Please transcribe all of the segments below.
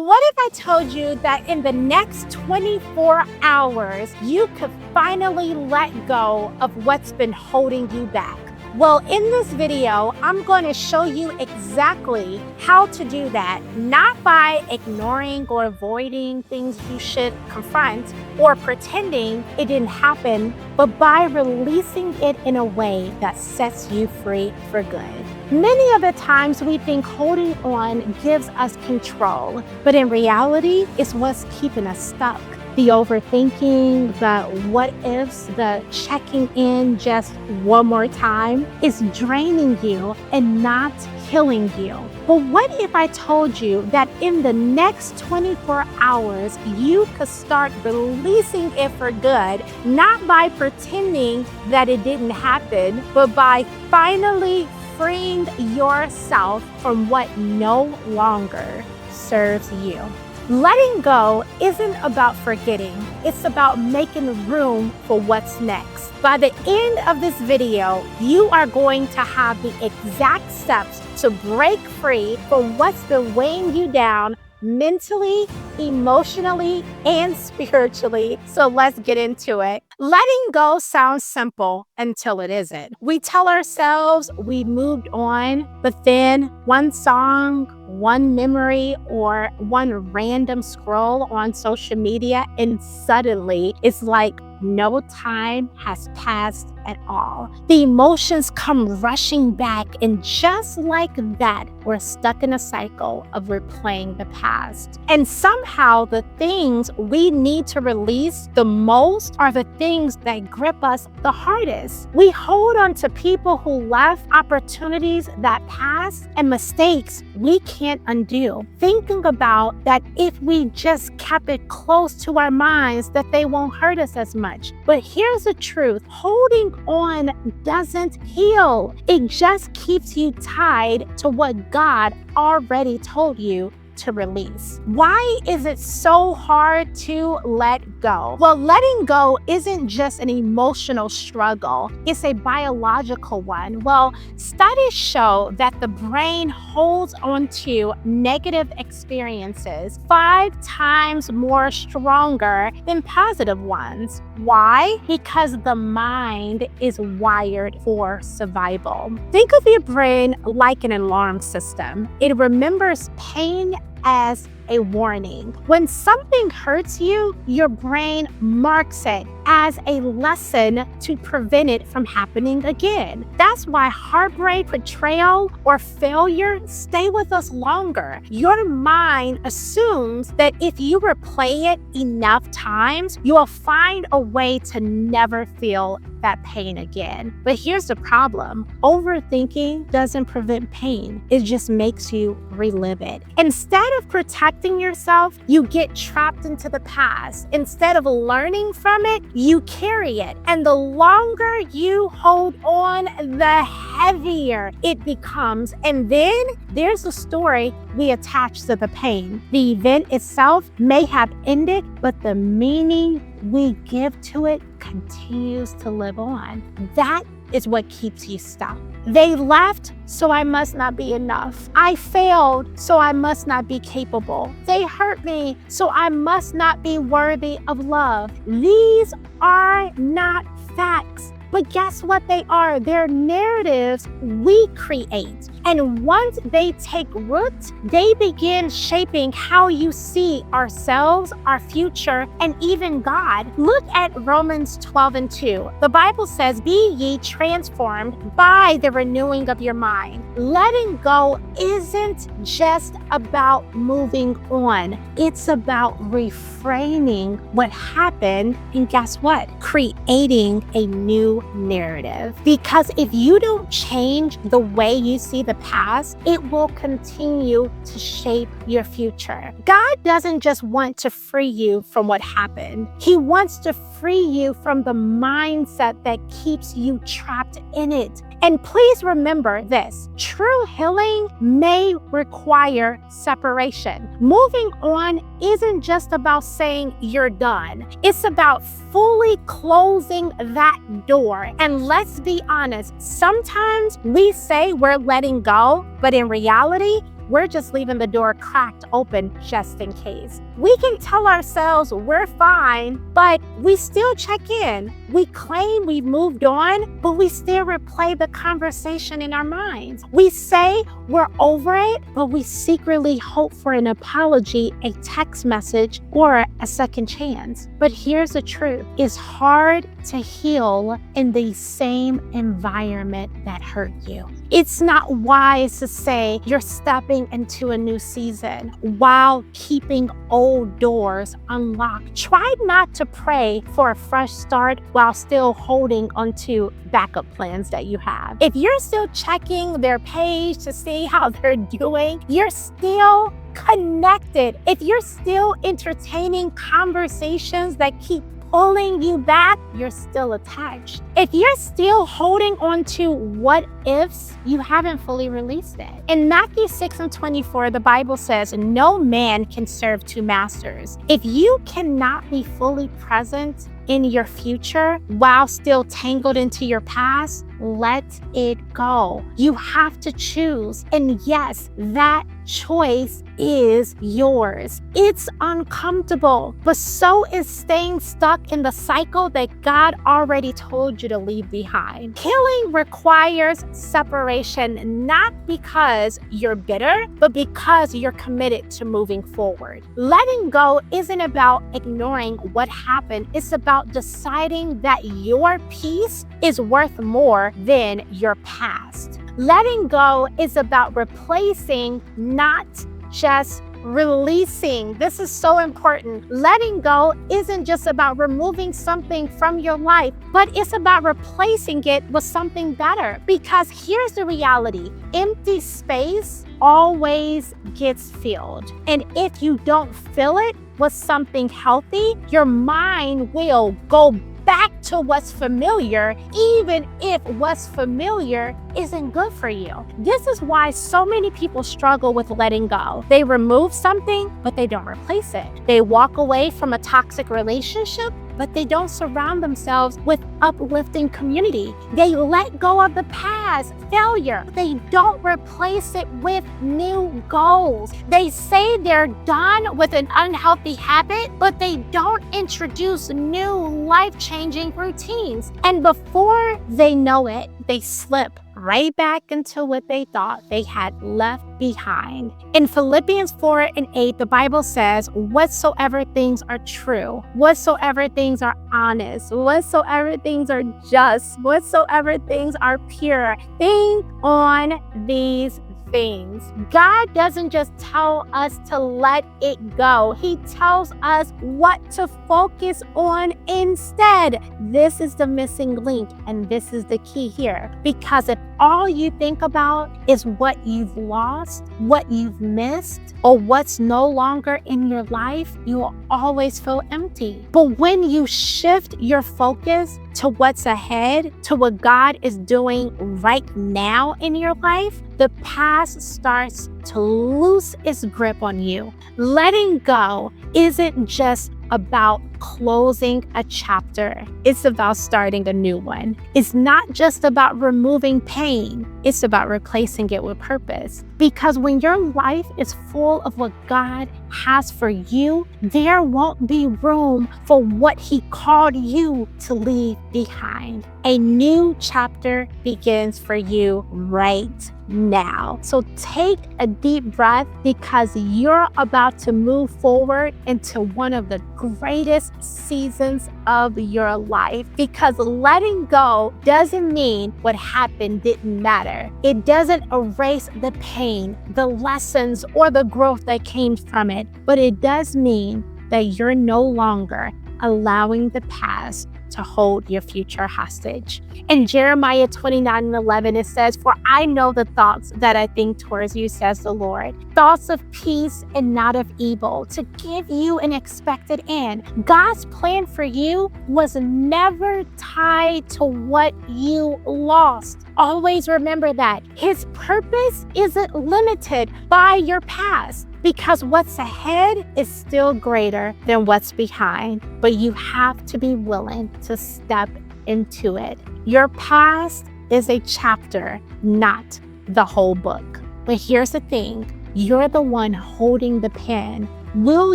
What if I told you that in the next 24 hours, you could finally let go of what's been holding you back? Well, in this video, I'm going to show you exactly how to do that, not by ignoring or avoiding things you should confront or pretending it didn't happen, but by releasing it in a way that sets you free for good. Many of the times we think holding on gives us control, but in reality, it's what's keeping us stuck. The overthinking, the what ifs, the checking in just one more time is draining you and not killing you. But what if I told you that in the next 24 hours, you could start releasing it for good, not by pretending that it didn't happen, but by finally freeing yourself from what no longer serves you. Letting go isn't about forgetting, it's about making room for what's next. By the end of this video, you are going to have the exact steps to break free from what's been weighing you down mentally, emotionally, and spiritually. So let's get into it. Letting go sounds simple until it isn't. We tell ourselves we moved on, but then one song, one memory, or one random scroll on social media, and suddenly it's like no time has passed at all. The emotions come rushing back, and just like that, we're stuck in a cycle of replaying the past. And somehow the things we need to release the most are the things that grip us the hardest. We hold on to people who left, opportunities that passed, and mistakes we can't undo, thinking about that if we just kept it close to our minds, that they won't hurt us as much. But here's the truth: holding on doesn't heal. It just keeps you tied to what God already told you to release. Why is it so hard to let go? Well, letting go isn't just an emotional struggle, it's a biological one. Well, studies show that the brain holds onto negative experiences 5 times more stronger than positive ones. Why? Because the mind is wired for survival. Think of your brain like an alarm system. It remembers pain as a warning. When something hurts you, your brain marks it as a lesson to prevent it from happening again. That's why heartbreak, betrayal, or failure stay with us longer. Your mind assumes that if you replay it enough times, you will find a way to never feel that pain again. But here's the problem: overthinking doesn't prevent pain, it just makes you relive it. Instead of protecting yourself, you get trapped into the past. Instead of learning from it, you carry it. And the longer you hold on, the heavier it becomes. And then there's a story we attach to the pain. The event itself may have ended, but the meaning we give to it continues to live on. That is what keeps you stuck. They left, so I must not be enough. I failed, so I must not be capable. They hurt me, so I must not be worthy of love. These are not facts. But guess what they are? They're narratives we create. And once they take root, they begin shaping how you see ourselves, our future, and even God. Look at Romans 12:2. The Bible says, "Be ye transformed by the renewing of your mind." Letting go isn't just about moving on. It's about reframing what happened, and guess what? Creating a new narrative. Because if you don't change the way you see the past, it will continue to shape your future. God doesn't just want to free you from what happened. He wants to free you from the mindset that keeps you trapped in it. And please remember this: true healing may require separation. Moving on isn't just about saying you're done. It's about fully closing that door. And let's be honest, sometimes we say we're letting go, but in reality, We're just leaving the door cracked open just in case. We can tell ourselves we're fine, but we still check in. We claim we've moved on, but we still replay the conversation in our minds. We say we're over it, but we secretly hope for an apology, a text message, or a second chance. But here's the truth. It's hard to heal in the same environment that hurt you. It's not wise to say you're stepping into a new season while keeping old doors unlocked. Try not to pray for a fresh start while still holding onto backup plans that you have. If you're still checking their page to see how they're doing, you're still connected. If you're still entertaining conversations that keep pulling you back, you're still attached. If you're still holding on to what ifs, you haven't fully released it. In Matthew 6:24, the Bible says, no man can serve two masters. If you cannot be fully present in your future while still tangled into your past, let it go. You have to choose. And yes, that choice is yours. It's uncomfortable, but so is staying stuck in the cycle that God already told you to leave behind. Healing requires separation, not because you're bitter, but because you're committed to moving forward. Letting go isn't about ignoring what happened. It's about deciding that your peace is worth more than your past. Letting go is about replacing, not just releasing. This is so important. Letting go isn't just about removing something from your life, but it's about replacing it with something better. Because here's the reality. Empty space always gets filled. And if you don't fill it with something healthy, your mind will go back to what's familiar, even if what's familiar isn't good for you. This is why so many people struggle with letting go. They remove something, but they don't replace it. They walk away from a toxic relationship, but they don't surround themselves with uplifting community. They let go of the past failure. They don't replace it with new goals. They say they're done with an unhealthy habit, but they don't introduce new life-changing routines. And before they know it, they slip right back into what they thought they had left behind. In Philippians 4:8, the Bible says, whatsoever things are true, whatsoever things are honest, whatsoever things are just, whatsoever things are pure, think on these things. God doesn't just tell us to let it go. He tells us what to focus on instead. This is the missing link, and this is the key here. Because if all you think about is what you've lost, what you've missed, or what's no longer in your life, you will always feel empty. But when you shift your focus to what's ahead, to what God is doing right now in your life, the past starts to lose its grip on you. Letting go isn't just about closing a chapter. It's about starting a new one. It's not just about removing pain. It's about replacing it with purpose. Because when your life is full of what God has for you, there won't be room for what He called you to leave behind. A new chapter begins for you right now. So take a deep breath, because you're about to move forward into one of the greatest seasons of your life. Because letting go doesn't mean what happened didn't matter. It doesn't erase the pain, the lessons, or the growth that came from it. But it does mean that you're no longer allowing the past to hold your future hostage. In Jeremiah 29:11, it says, for I know the thoughts that I think towards you, says the Lord, thoughts of peace and not of evil, to give you an expected end. God's plan for you was never tied to what you lost. Always remember that. His purpose isn't limited by your past, because what's ahead is still greater than what's behind. But you have to be willing to step into it. Your past is a chapter, not the whole book. But here's the thing, You're the one holding the pen. Will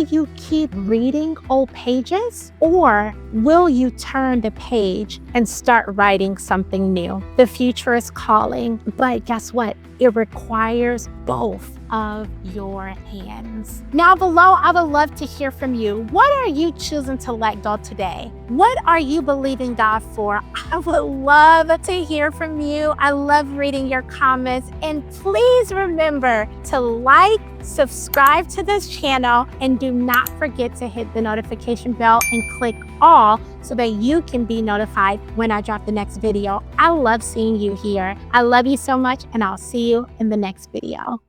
you keep reading old pages, or will you turn the page and start writing something new? The future is calling, but guess what? It requires both of your hands. Now below, I would love to hear from you. What are you choosing to let go today? What are you believing God for? I would love to hear from you. I love reading your comments. And please remember to like, subscribe to this channel, and do not forget to hit the notification bell and click all so that you can be notified when I drop the next video. I love seeing you here. I love you so much, and I'll see you in the next video.